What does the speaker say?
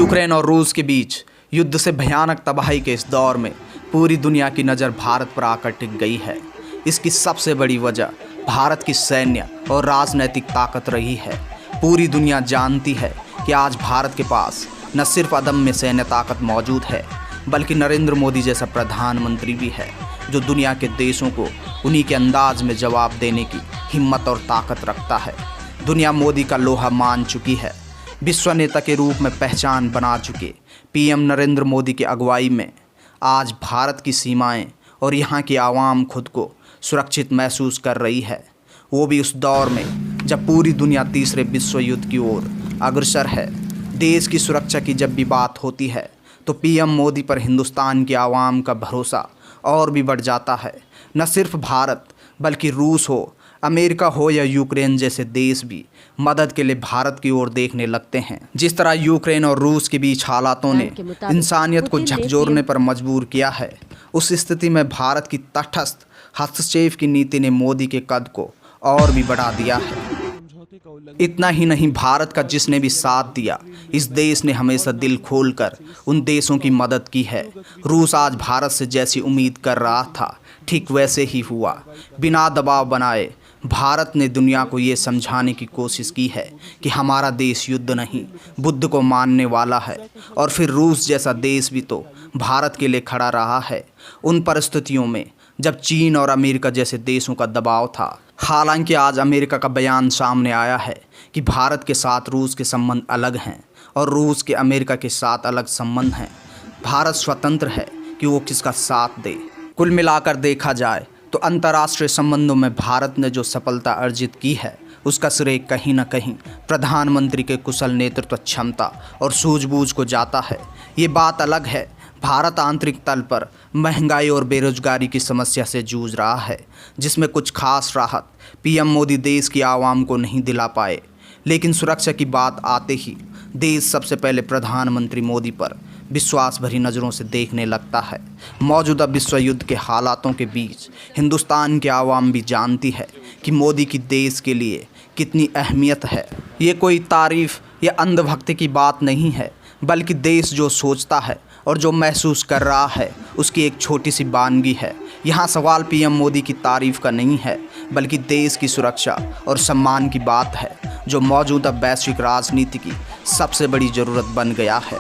Ukraine और रूस के बीच युद्ध से भयानक तबाही के इस दौर में पूरी दुनिया की नज़र भारत पर आकर टिक गई है। इसकी सबसे बड़ी वजह भारत की सैन्य और राजनैतिक ताकत रही है। पूरी दुनिया जानती है कि आज भारत के पास न सिर्फ अदम्य सैन्य ताकत मौजूद है, बल्कि नरेंद्र मोदी जैसा प्रधानमंत्री भी है जो दुनिया के देशों को उन्हीं के अंदाज में जवाब देने की हिम्मत और ताकत रखता है। दुनिया मोदी का लोहा मान चुकी है। विश्व नेता के रूप में पहचान बना चुके पीएम नरेंद्र मोदी की अगुवाई में आज भारत की सीमाएं और यहाँ की आवाम खुद को सुरक्षित महसूस कर रही है, वो भी उस दौर में जब पूरी दुनिया तीसरे विश्व युद्ध की ओर अग्रसर है। देश की सुरक्षा की जब भी बात होती है तो पीएम मोदी पर हिंदुस्तान की आवाम का भरोसा और भी बढ़ जाता है। न सिर्फ भारत बल्कि रूस हो, अमेरिका हो या यूक्रेन जैसे देश भी मदद के लिए भारत की ओर देखने लगते हैं। जिस तरह यूक्रेन और रूस के बीच हालातों ने इंसानियत को झकझोरने पर मजबूर किया है, उस स्थिति में भारत की तटस्थ हस्तक्षेप की नीति ने मोदी के कद को और भी बढ़ा दिया है। इतना ही नहीं, भारत का जिसने भी साथ दिया, इस देश ने हमेशा दिल खोलकर उन देशों की मदद की है। रूस आज भारत से जैसी उम्मीद कर रहा था, ठीक वैसे ही हुआ। बिना दबाव बनाए भारत ने दुनिया को ये समझाने की कोशिश की है कि हमारा देश युद्ध नहीं, बुद्ध को मानने वाला है। और फिर रूस जैसा देश भी तो भारत के लिए खड़ा रहा है उन परिस्थितियों में जब चीन और अमेरिका जैसे देशों का दबाव था। हालांकि आज अमेरिका का बयान सामने आया है कि भारत के साथ रूस के संबंध अलग हैं और रूस के अमेरिका के साथ अलग संबंध हैं। भारत स्वतंत्र है कि वो किसका साथ दे। कुल मिलाकर देखा जाए तो अंतर्राष्ट्रीय संबंधों में भारत ने जो सफलता अर्जित की है, उसका श्रेय कहीं न कहीं प्रधानमंत्री के कुशल नेतृत्व क्षमता और सूझबूझ को जाता है। ये बात अलग है, भारत आंतरिक तल पर महंगाई और बेरोजगारी की समस्या से जूझ रहा है, जिसमें कुछ खास राहत पीएम मोदी देश की आवाम को नहीं दिला पाए। लेकिन सुरक्षा की बात आते ही देश सबसे पहले प्रधानमंत्री मोदी पर विश्वास भरी नज़रों से देखने लगता है। मौजूदा विश्व युद्ध के हालातों के बीच हिंदुस्तान की आवाम भी जानती है कि मोदी की देश के लिए कितनी अहमियत है। ये कोई तारीफ़ या अंधभक्ति की बात नहीं है, बल्कि देश जो सोचता है और जो महसूस कर रहा है उसकी एक छोटी सी बानगी है। यहाँ सवाल पीएम मोदी की तारीफ़ का नहीं है, बल्कि देश की सुरक्षा और सम्मान की बात है, जो मौजूदा वैश्विक राजनीति की सबसे बड़ी ज़रूरत बन गया है।